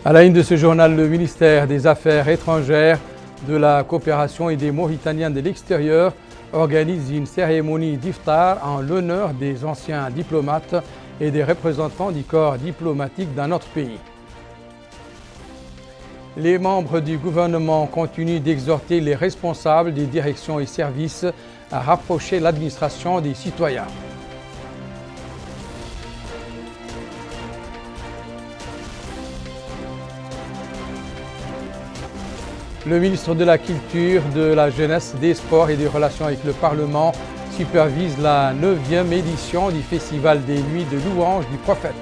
À la une de ce journal, le ministère des Affaires étrangères, de la coopération et des Mauritaniens de l'extérieur organise une cérémonie d'iftar en l'honneur des anciens diplomates et des représentants du corps diplomatique d'un autre pays. Les membres du gouvernement continuent d'exhorter les responsables des directions et services à rapprocher l'administration des citoyens. Le ministre de la Culture, de la Jeunesse, des Sports et des Relations avec le Parlement supervise la 9e édition du Festival des Nuits de louanges du Prophète.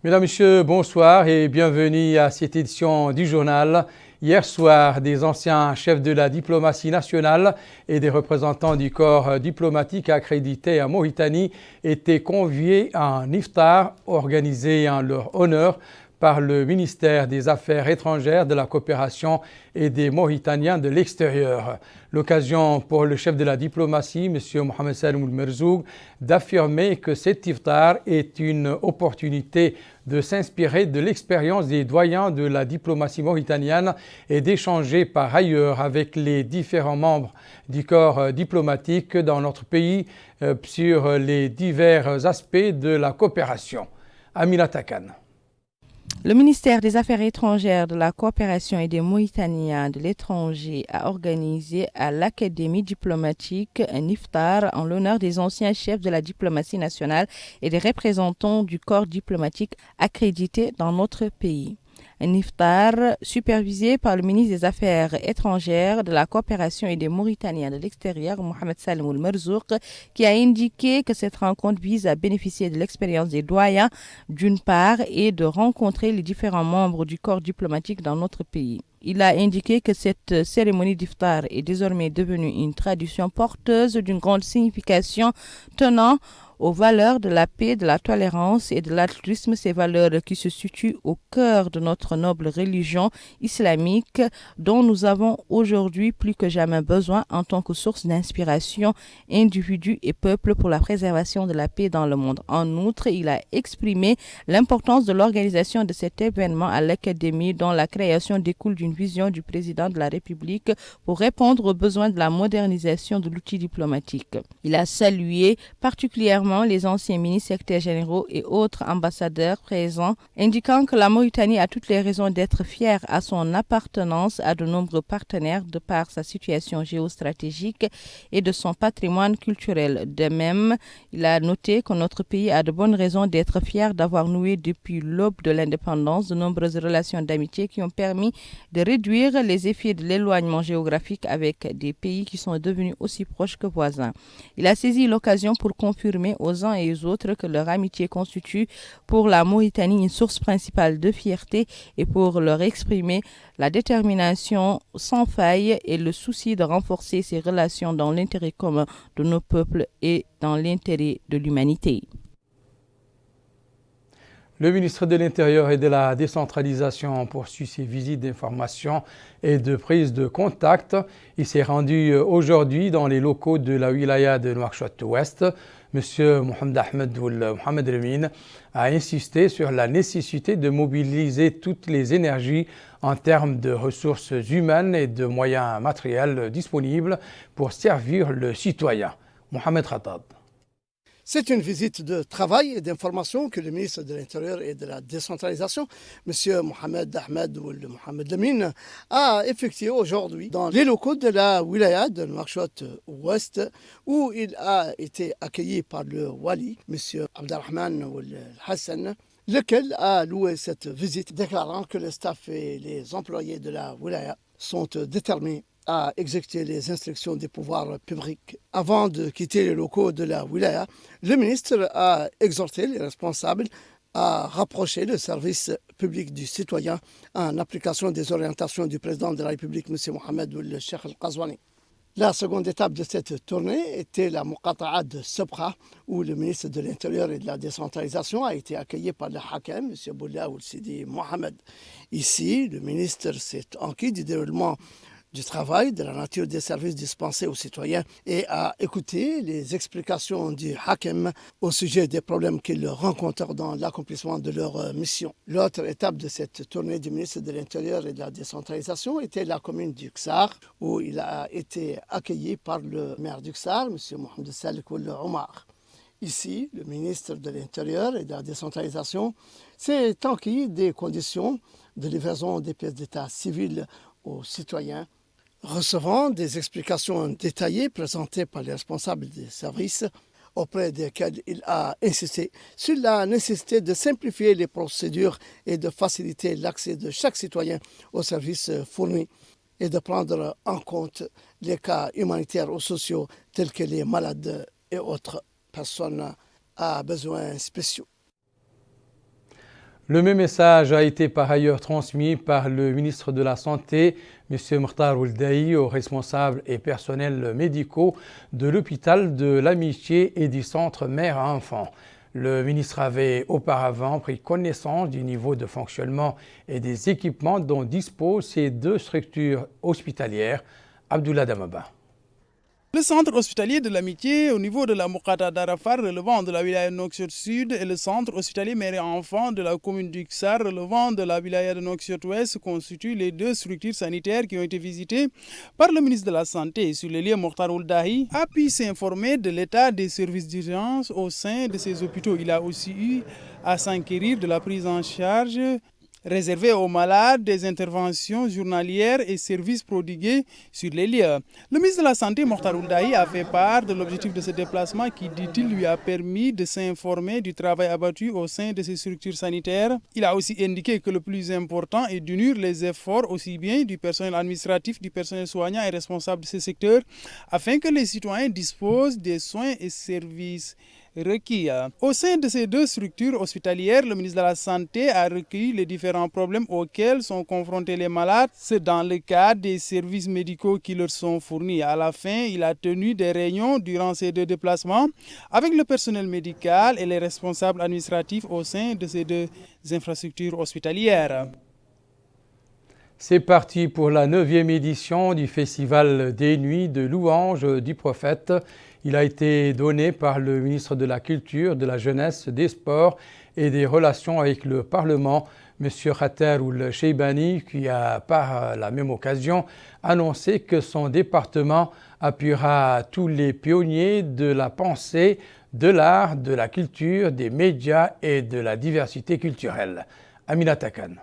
Mesdames, Messieurs, bonsoir et bienvenue à cette édition du journal. Hier soir, des anciens chefs de la diplomatie nationale et des représentants du corps diplomatique accrédité en Mauritanie étaient conviés à un iftar organisé en leur honneur par le ministère des Affaires étrangères, de la coopération et des Mauritaniens de l'extérieur. L'occasion pour le chef de la diplomatie, M. Mohamed Salim Merzoug, d'affirmer que cet iftar est une opportunité de s'inspirer de l'expérience des doyens de la diplomatie mauritanienne et d'échanger par ailleurs avec les différents membres du corps diplomatique dans notre pays sur les divers aspects de la coopération. Amina Takan. Le ministère des Affaires étrangères, de la coopération et des Mauritaniens de l'étranger a organisé à l'Académie diplomatique un iftar en l'honneur des anciens chefs de la diplomatie nationale et des représentants du corps diplomatique accrédités dans notre pays. Un iftar supervisé par le ministre des Affaires étrangères, de la coopération et des Mauritaniens de l'extérieur, Mohamed Salim Merzoug, qui a indiqué que cette rencontre vise à bénéficier de l'expérience des doyens d'une part et de rencontrer les différents membres du corps diplomatique dans notre pays. Il a indiqué que cette cérémonie d'iftar est désormais devenue une tradition porteuse d'une grande signification tenant aux valeurs de la paix, de la tolérance et de l'altruisme, ces valeurs qui se situent au cœur de notre noble religion islamique dont nous avons aujourd'hui plus que jamais besoin en tant que source d'inspiration individus et peuples pour la préservation de la paix dans le monde. En outre, il a exprimé l'importance de l'organisation de cet événement à l'Académie dont la création découle d'une vision du président de la République pour répondre aux besoins de la modernisation de l'outil diplomatique. Il a salué particulièrement les anciens ministres, secrétaires généraux et autres ambassadeurs présents, indiquant que la Mauritanie a toutes les raisons d'être fière à son appartenance à de nombreux partenaires de par sa situation géostratégique et de son patrimoine culturel. De même, il a noté que notre pays a de bonnes raisons d'être fier d'avoir noué depuis l'aube de l'indépendance de nombreuses relations d'amitié qui ont permis de réduire les effets de l'éloignement géographique avec des pays qui sont devenus aussi proches que voisins. Il a saisi l'occasion pour confirmer aux uns et aux autres que leur amitié constitue pour la Mauritanie une source principale de fierté et pour leur exprimer la détermination sans faille et le souci de renforcer ces relations dans l'intérêt commun de nos peuples et dans l'intérêt de l'humanité. Le ministre de l'Intérieur et de la décentralisation poursuit ses visites d'information et de prise de contact. Il s'est rendu aujourd'hui dans les locaux de la wilaya de Nouakchott-Ouest. M. Mohamed Ahmed Mohamed Lamine a insisté sur la nécessité de mobiliser toutes les énergies en termes de ressources humaines et de moyens matériels disponibles pour servir le citoyen. Mohamed Khattab. C'est une visite de travail et d'information que le ministre de l'Intérieur et de la décentralisation, M. Mohamed Ahmed Mohamed Lamine, a effectué aujourd'hui dans les locaux de la wilaya de Nouakchott-Ouest, où il a été accueilli par le wali, M. Abdelrahman Hassan, lequel a loué cette visite, déclarant que le staff et les employés de la wilaya sont déterminés à exécuter les instructions des pouvoirs publics. Avant de quitter les locaux de la wilaya, le ministre a exhorté les responsables à rapprocher le service public du citoyen en application des orientations du président de la République, M. Mohamed Ould Cheikh Al-Qazouani. La seconde étape de cette tournée était la Muqata'a de Sabra, où le ministre de l'Intérieur et de la décentralisation a été accueilli par le Hakem, M. Boula Ould Sidi Mohamed. Ici, le ministre s'est enquis du déroulement du travail, de la nature des services dispensés aux citoyens et a écouté les explications du Hakem au sujet des problèmes qu'ils rencontrent dans l'accomplissement de leur mission. L'autre étape de cette tournée du ministre de l'Intérieur et de la décentralisation était la commune du Ksar, où il a été accueilli par le maire du Ksar, M. Mohamed Salek Omar. Ici, le ministre de l'Intérieur et de la décentralisation s'est enquis des conditions de livraison des pièces d'état civiles aux citoyens, recevant des explications détaillées présentées par les responsables des services auprès desquels il a insisté sur la nécessité de simplifier les procédures et de faciliter l'accès de chaque citoyen aux services fournis et de prendre en compte les cas humanitaires ou sociaux tels que les malades et autres personnes à besoins spéciaux. Le même message a été par ailleurs transmis par le ministre de la Santé, M. Mokhtar Ould Dahi, aux responsables et personnels médicaux de l'hôpital de l'Amitié et du centre mère à enfants. Le ministre avait auparavant pris connaissance du niveau de fonctionnement et des équipements dont disposent ces deux structures hospitalières. Abdullah Damaba. Le centre hospitalier de l'Amitié au niveau de la Moukata d'Arafat relevant de la wilaya de Nouakchott-Sud et le centre hospitalier mère et enfant de la commune du Ksar relevant de la wilaya de Nouakchott-Ouest constituent les deux structures sanitaires qui ont été visitées par le ministre de la Santé. Sur les lieux, Mokhtar Ould Dahi a pu s'informer de l'état des services d'urgence au sein de ces hôpitaux. Il a aussi eu à s'enquérir de la prise en charge réservé aux malades, des interventions journalières et services prodigués sur les lieux. Le ministre de la Santé, Mokhtar Ould Dahi, a fait part de l'objectif de ce déplacement qui, dit-il, lui a permis de s'informer du travail abattu au sein de ces structures sanitaires. Il a aussi indiqué que le plus important est d'unir les efforts aussi bien du personnel administratif, du personnel soignant et responsable de ces secteurs afin que les citoyens disposent des soins et services requis. Au sein de ces deux structures hospitalières, le ministre de la Santé a recueilli les différents problèmes auxquels sont confrontés les malades. C'est dans le cadre des services médicaux qui leur sont fournis. À la fin, il a tenu des réunions durant ces deux déplacements avec le personnel médical et les responsables administratifs au sein de ces deux infrastructures hospitalières. C'est parti pour la 9e édition du Festival des Nuits de louanges du Prophète. Il a été donné par le ministre de la Culture, de la Jeunesse, des Sports et des Relations avec le Parlement, M. Khater Ould Cheibani, qui a par la même occasion annoncé que son département appuiera tous les pionniers de la pensée, de l'art, de la culture, des médias et de la diversité culturelle. Aminata Khan.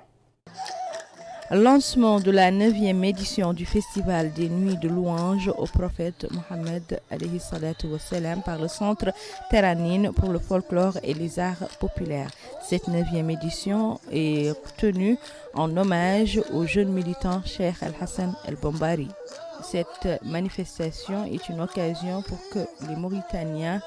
Lancement de la 9e édition du Festival des Nuits de louanges au prophète Mohammed par le Centre Terranine pour le folklore et les arts populaires. Cette 9e édition est tenue en hommage au jeune militant Cheikh Al-Hassan El-Bombari. Cette manifestation est une occasion pour que les Mauritaniens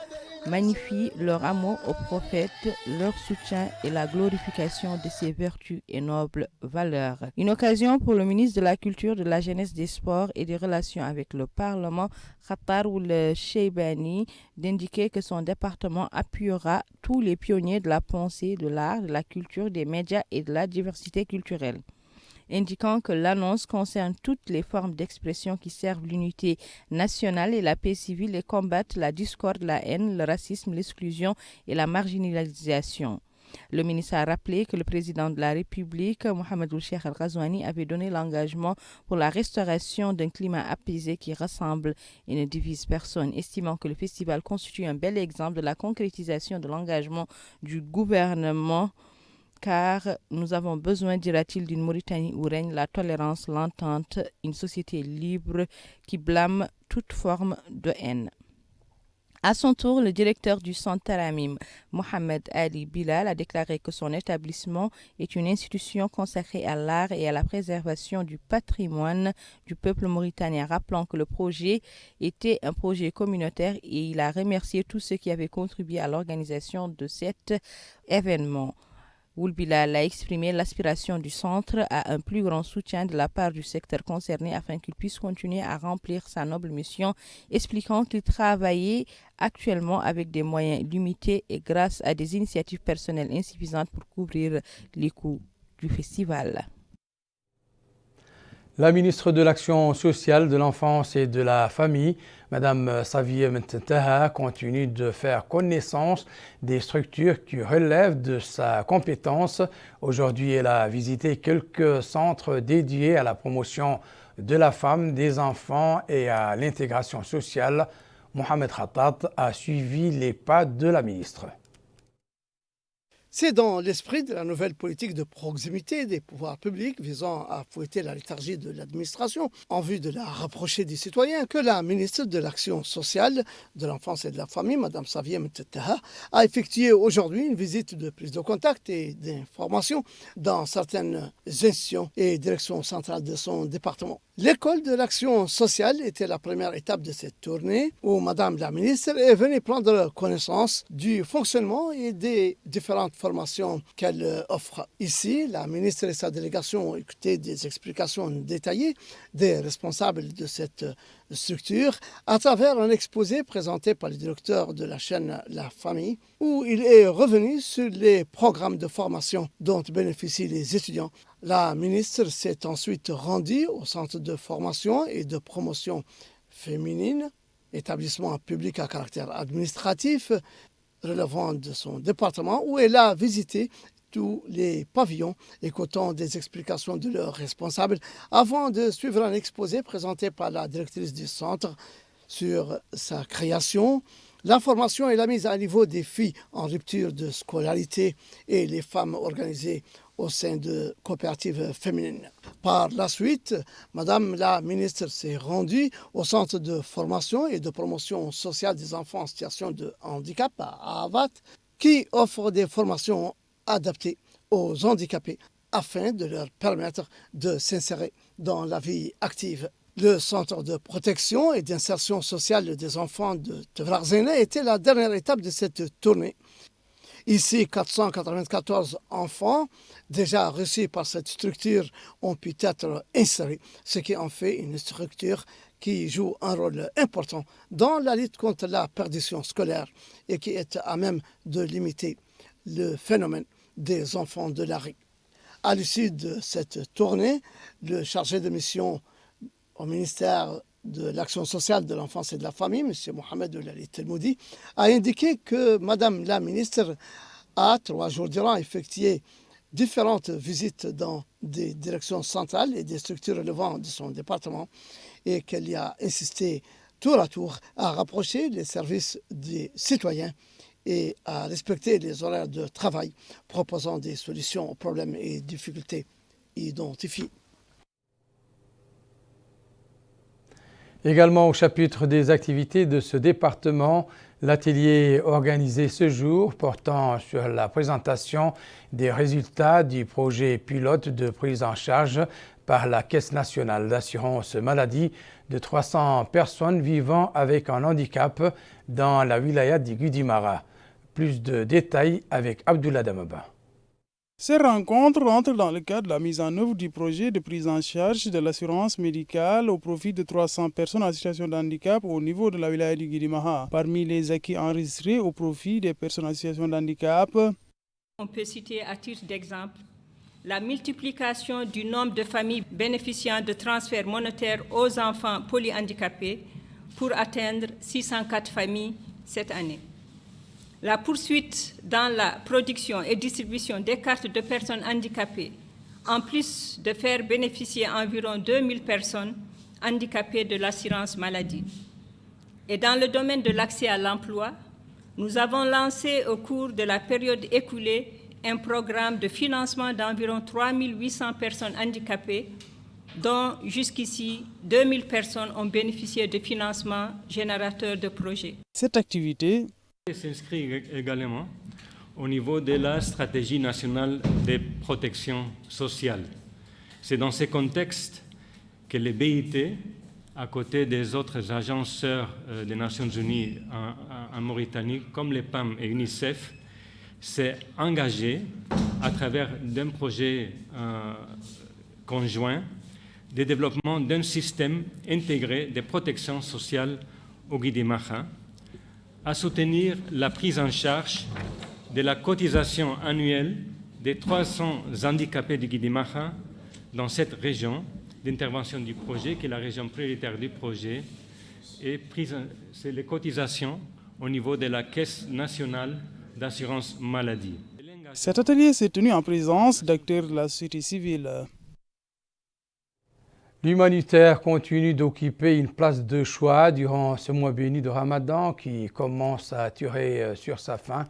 magnifient leur amour au prophète, leur soutien et la glorification de ses vertus et nobles valeurs. Une occasion pour le ministre de la Culture, de la Jeunesse, des Sports et des Relations avec le Parlement, Khater Ould Cheibani, d'indiquer que son département appuiera tous les pionniers de la pensée, de l'art, de la culture, des médias et de la diversité culturelle, indiquant que l'annonce concerne toutes les formes d'expression qui servent l'unité nationale et la paix civile et combattent la discorde, la haine, le racisme, l'exclusion et la marginalisation. Le ministre a rappelé que le président de la République, Mohamed Ould Cheikh Al Ghazouani, avait donné l'engagement pour la restauration d'un climat apaisé qui rassemble et ne divise personne, estimant que le festival constitue un bel exemple de la concrétisation de l'engagement du gouvernement, car nous avons besoin, dira-t-il, d'une Mauritanie où règne la tolérance, l'entente, une société libre qui blâme toute forme de haine. À son tour, le directeur du Centre Taramim, Mohamed Ali Bilal, a déclaré que son établissement est une institution consacrée à l'art et à la préservation du patrimoine du peuple mauritanien, rappelant que le projet était un projet communautaire et il a remercié tous ceux qui avaient contribué à l'organisation de cet événement. Ould Bilal a exprimé l'aspiration du centre à un plus grand soutien de la part du secteur concerné afin qu'il puisse continuer à remplir sa noble mission, expliquant qu'il travaillait actuellement avec des moyens limités et grâce à des initiatives personnelles insuffisantes pour couvrir les coûts du festival. La ministre de l'Action sociale, de l'Enfance et de la Famille, Mme Safié Mtentaha, continue de faire connaissance des structures qui relèvent de sa compétence. Aujourd'hui, elle a visité quelques centres dédiés à la promotion de la femme, des enfants et à l'intégration sociale. Mohamed Khattat a suivi les pas de la ministre. C'est dans l'esprit de la nouvelle politique de proximité des pouvoirs publics visant à fouetter la léthargie de l'administration en vue de la rapprocher des citoyens que la ministre de l'Action sociale, de l'Enfance et de la Famille, Mme Safié Mtentaha, a effectué aujourd'hui une visite de prise de contact et d'information dans certaines institutions et directions centrales de son département. L'école de l'action sociale était la première étape de cette tournée où Mme la ministre est venue prendre connaissance du fonctionnement et des différentes formations qu'elle offre. Ici, la ministre et sa délégation ont écouté des explications détaillées des responsables de cette structure à travers un exposé présenté par le directeur de la chaîne La Famille où il est revenu sur les programmes de formation dont bénéficient les étudiants. La ministre s'est ensuite rendue au centre de formation et de promotion féminine, établissement public à caractère administratif relevant de son département, où elle a visité tous les pavillons, écoutant des explications de leurs responsables, avant de suivre un exposé présenté par la directrice du centre sur sa création, la formation et la mise à niveau des filles en rupture de scolarité et les femmes organisées au sein de coopératives féminines. Par la suite, Madame la ministre s'est rendue au centre de formation et de promotion sociale des enfants en situation de handicap à Avat, qui offre des formations adaptées aux handicapés afin de leur permettre de s'insérer dans la vie active. Le centre de protection et d'insertion sociale des enfants de Tevrarzene était la dernière étape de cette tournée. Ici, 494 enfants déjà reçus par cette structure ont pu être insérés, ce qui en fait une structure qui joue un rôle important dans la lutte contre la perdition scolaire et qui est à même de limiter le phénomène des enfants de la rue. À l'issue de cette tournée, le chargé de mission au ministère de l'Action sociale, de l'Enfance et de la Famille, M. Mohamed Oulali Telmoudi, a indiqué que Mme la ministre a 3 jours durant effectué différentes visites dans des directions centrales et des structures relevant de son département et qu'elle y a insisté tour à tour à rapprocher les services des citoyens et à respecter les horaires de travail, proposant des solutions aux problèmes et difficultés identifiés. Également au chapitre des activités de ce département, l'atelier organisé ce jour portant sur la présentation des résultats du projet pilote de prise en charge par la Caisse nationale d'assurance maladie de 300 personnes vivant avec un handicap dans la wilaya du Gudimara. Plus de détails avec Abdullah Damaba. Ces rencontres entrent dans le cadre de la mise en œuvre du projet de prise en charge de l'assurance médicale au profit de 300 personnes en situation de handicap au niveau de la wilaya du Guidimaha. Parmi les acquis enregistrés au profit des personnes en situation de handicap, on peut citer à titre d'exemple la multiplication du nombre de familles bénéficiant de transferts monétaires aux enfants polyhandicapés pour atteindre 604 familles cette année. La poursuite dans la production et distribution des cartes de personnes handicapées, en plus de faire bénéficier environ 2000 personnes handicapées de l'assurance maladie. Et dans le domaine de l'accès à l'emploi, nous avons lancé au cours de la période écoulée un programme de financement d'environ 3800 personnes handicapées, dont jusqu'ici 2000 personnes ont bénéficié de financements générateurs de projets. Cette activité s'inscrit également au niveau de la stratégie nationale de protection sociale. C'est dans ce contexte que le BIT, à côté des autres agences sœurs des Nations Unies en Mauritanie, comme les PAM et UNICEF, s'est engagé à travers d'un projet conjoint de développement d'un système intégré de protection sociale au Guidimaha, à soutenir la prise en charge de la cotisation annuelle des 300 handicapés du Guidimaha dans cette région d'intervention du projet, qui est la région prioritaire du projet, et c'est les cotisations au niveau de la Caisse nationale d'assurance maladie. Cet atelier s'est tenu en présence d'acteurs de la société civile. L'humanitaire continue d'occuper une place de choix durant ce mois béni de Ramadan qui commence à tirer sur sa fin.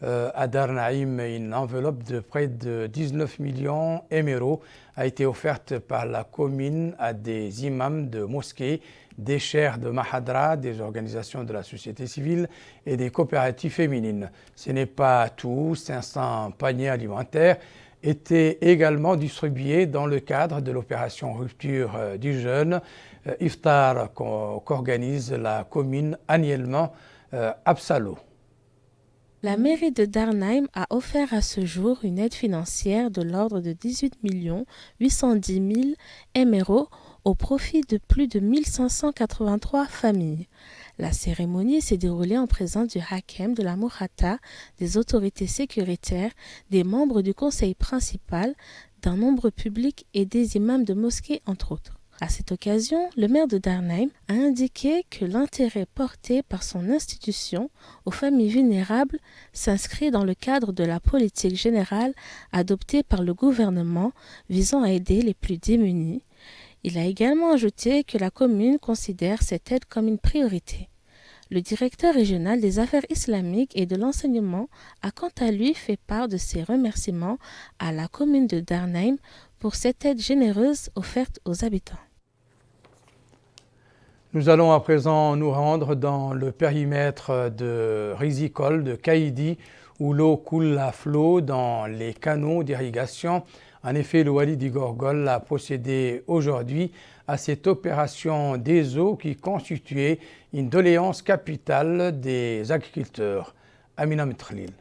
À Dar Naïm, une enveloppe de près de 19 millions d'émerauds a été offerte par la commune à des imams de mosquées, des chers de Mahadra, des organisations de la société civile et des coopératives féminines. Ce n'est pas tout, 500 paniers alimentaires étaient également distribués dans le cadre de l'opération Rupture du jeûne, Iftar qu'organise la commune annuellement Absalo. La mairie de Dar Naïm a offert à ce jour une aide financière de l'ordre de 18 810 000 émerauds au profit de plus de 1583 familles. La cérémonie s'est déroulée en présence du Hakem, de la Mourata, des autorités sécuritaires, des membres du conseil principal, d'un nombre public et des imams de mosquées, entre autres. À cette occasion, le maire de Dar Naïm a indiqué que l'intérêt porté par son institution aux familles vulnérables s'inscrit dans le cadre de la politique générale adoptée par le gouvernement visant à aider les plus démunis. Il a également ajouté que la commune considère cette aide comme une priorité. Le directeur régional des affaires islamiques et de l'enseignement a quant à lui fait part de ses remerciements à la commune de Dar Naïm pour cette aide généreuse offerte aux habitants. Nous allons à présent nous rendre dans le périmètre de Rizicole de Kaïdi où l'eau coule à flot dans les canaux d'irrigation. En effet, le Wali du Gorgol a procédé aujourd'hui à cette opération des eaux qui constituait une doléance capitale des agriculteurs. Amina Mitrlil.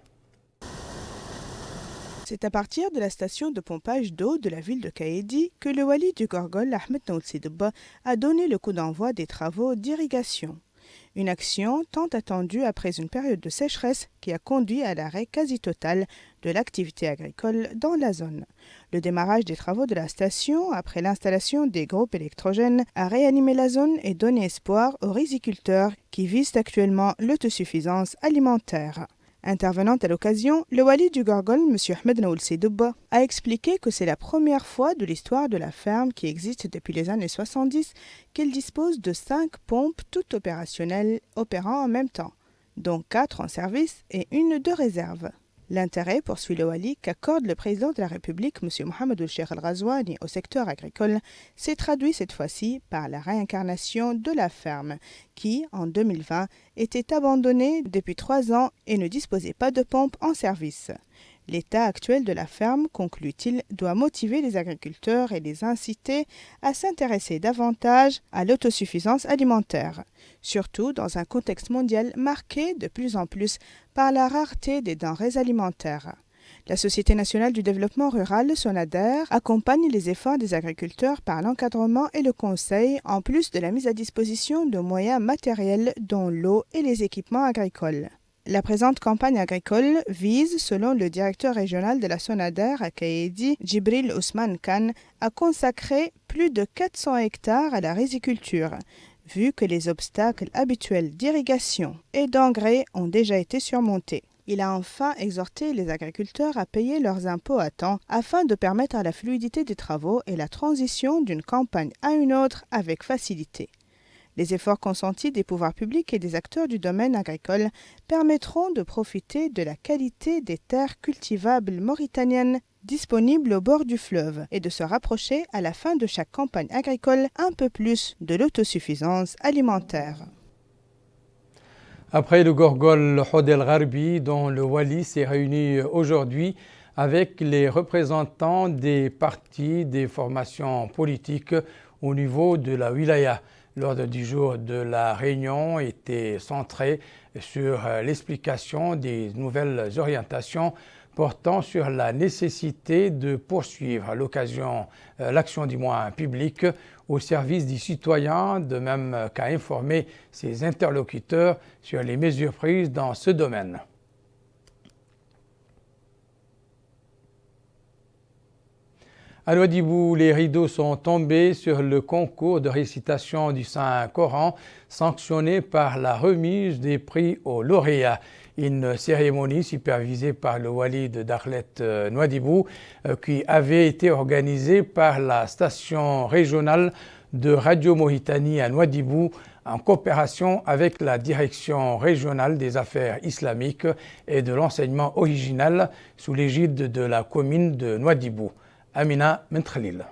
C'est à partir de la station de pompage d'eau de la ville de Kaïdi que le Wali du Gorgol, Ahmed Naoudsidba, a donné le coup d'envoi des travaux d'irrigation. Une action tant attendue après une période de sécheresse qui a conduit à l'arrêt quasi total de l'activité agricole dans la zone. Le démarrage des travaux de la station, après l'installation des groupes électrogènes, a réanimé la zone et donné espoir aux riziculteurs qui visent actuellement l'autosuffisance alimentaire. Intervenant à l'occasion, le Wali du Gorgol, M. Ahmed Naoudsidba, a expliqué que c'est la première fois de l'histoire de la ferme qui existe depuis les années 70 qu'elle dispose de 5 pompes toutes opérationnelles opérant en même temps, dont 4 en service et une de réserve. L'intérêt, poursuit le Wali, qu'accorde le président de la République, M. Mohamed El-Cheikh Al-Ghazouani, au secteur agricole, s'est traduit cette fois-ci par la réincarnation de la ferme, qui, en 2020, était abandonnée depuis 3 ans et ne disposait pas de pompe en service. L'état actuel de la ferme, conclut-il, doit motiver les agriculteurs et les inciter à s'intéresser davantage à l'autosuffisance alimentaire, surtout dans un contexte mondial marqué de plus en plus par la rareté des denrées alimentaires. La Société nationale du développement rural, SONADER, accompagne les efforts des agriculteurs par l'encadrement et le conseil, en plus de la mise à disposition de moyens matériels dont l'eau et les équipements agricoles. La présente campagne agricole vise, selon le directeur régional de la SONADER à Kaïdi, Djibril Ousmane Khan, à consacrer plus de 400 hectares à la riziculture, vu que les obstacles habituels d'irrigation et d'engrais ont déjà été surmontés. Il a enfin exhorté les agriculteurs à payer leurs impôts à temps afin de permettre la fluidité des travaux et la transition d'une campagne à une autre avec facilité. Les efforts consentis des pouvoirs publics et des acteurs du domaine agricole permettront de profiter de la qualité des terres cultivables mauritaniennes disponibles au bord du fleuve et de se rapprocher à la fin de chaque campagne agricole un peu plus de l'autosuffisance alimentaire. Après le Gorgol Hod El Gharbi, dont le Wali s'est réuni aujourd'hui avec les représentants des partis, des formations politiques au niveau de la wilaya. L'ordre du jour de la réunion était centré sur l'explication des nouvelles orientations portant sur la nécessité de poursuivre à l'occasion l'action publique au service des citoyens, de même qu'à informer ses interlocuteurs sur les mesures prises dans ce domaine. À Nouadhibou, les rideaux sont tombés sur le concours de récitation du Saint-Coran, sanctionné par la remise des prix aux lauréats. Une cérémonie supervisée par le wali de Dakhlet Nouadhibou, qui avait été organisée par la station régionale de Radio Mauritanie à Nouadhibou, en coopération avec la Direction régionale des affaires islamiques et de l'enseignement original sous l'égide de la commune de Nouadhibou. Amina Mentkhalil.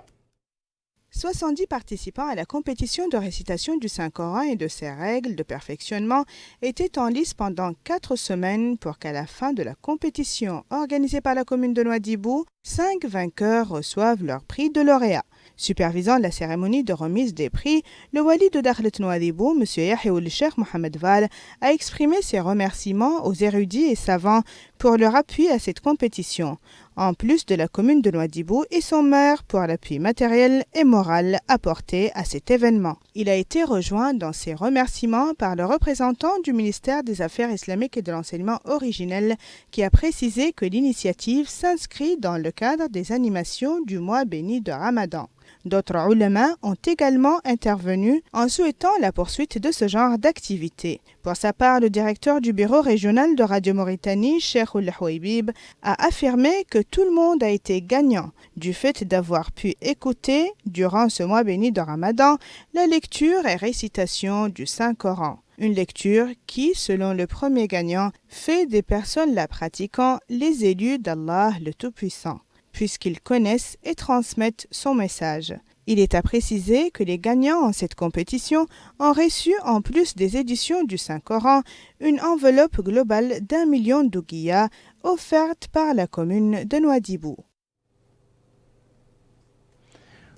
70 participants à la compétition de récitation du Saint-Coran et de ses règles de perfectionnement étaient en lice pendant 4 semaines pour qu'à la fin de la compétition organisée par la commune de Nouadhibou, 5 vainqueurs reçoivent leur prix de lauréat. Supervisant la cérémonie de remise des prix, le wali de Dakhlet Nouadhibou, M. Yahya Cheikh Mohamed Val, a exprimé ses remerciements aux érudits et savants pour leur appui à cette compétition, en plus de la commune de Nouadhibou et son maire pour l'appui matériel et moral apporté à cet événement. Il a été rejoint dans ses remerciements par le représentant du ministère des Affaires islamiques et de l'enseignement originel qui a précisé que l'initiative s'inscrit dans le cadre des animations du mois béni de Ramadan. D'autres ulama ont également intervenu en souhaitant la poursuite de ce genre d'activité. Pour sa part, le directeur du bureau régional de Radio Mauritanie, Cheikh Oul-Houaybib, a affirmé que tout le monde a été gagnant du fait d'avoir pu écouter, durant ce mois béni de Ramadan, la lecture et récitation du Saint-Coran. Une lecture qui, selon le premier gagnant, fait des personnes la pratiquant les élus d'Allah le Tout-Puissant, puisqu'ils connaissent et transmettent son message. Il est à préciser que les gagnants en cette compétition ont reçu, en plus des éditions du Saint-Coran, une enveloppe globale d'1 million d'ouguiyas offerte par la commune de Nouadhibou.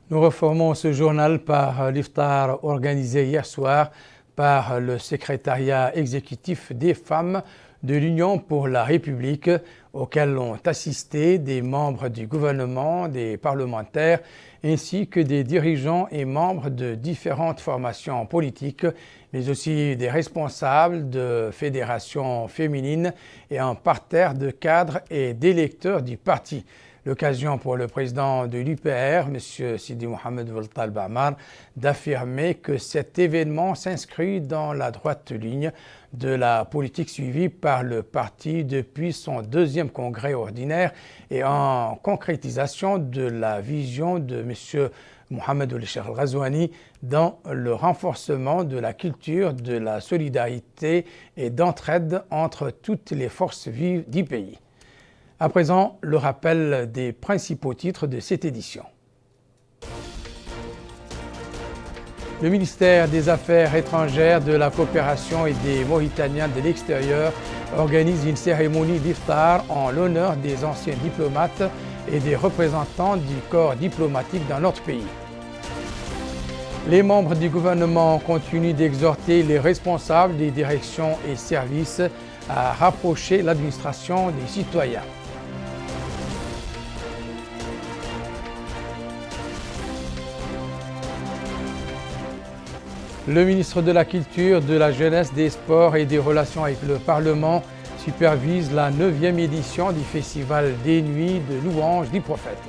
Nous reformons ce journal par l'iftar organisé hier soir par le secrétariat exécutif des femmes de l'Union pour la République, auquel ont assisté des membres du gouvernement, des parlementaires, ainsi que des dirigeants et membres de différentes formations politiques, mais aussi des responsables de fédérations féminines et un parterre de cadres et d'électeurs du parti. L'occasion pour le président de l'UPR, M. Sidi Mohamed Ould Bamar, d'affirmer que cet événement s'inscrit dans la droite ligne de la politique suivie par le parti depuis son 2e congrès ordinaire et en concrétisation de la vision de M. Mohamed Ould Cheikh Ghazouani dans le renforcement de la culture de la solidarité et d'entraide entre toutes les forces vives du pays. À présent, le rappel des principaux titres de cette édition. Le ministère des Affaires étrangères, de la coopération et des Mauritaniens de l'extérieur organise une cérémonie d'iftar en l'honneur des anciens diplomates et des représentants du corps diplomatique dans notre pays. Les membres du gouvernement continuent d'exhorter les responsables des directions et services à rapprocher l'administration des citoyens. Le ministre de la Culture, de la Jeunesse, des Sports et des Relations avec le Parlement supervise la 9e édition du Festival des Nuits de louanges du Prophète.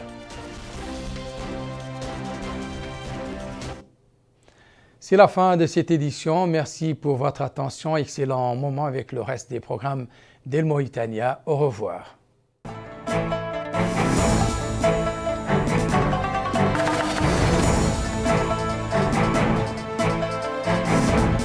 C'est la fin de cette édition. Merci pour votre attention. Excellent moment avec le reste des programmes d'El Mauritania. Au revoir.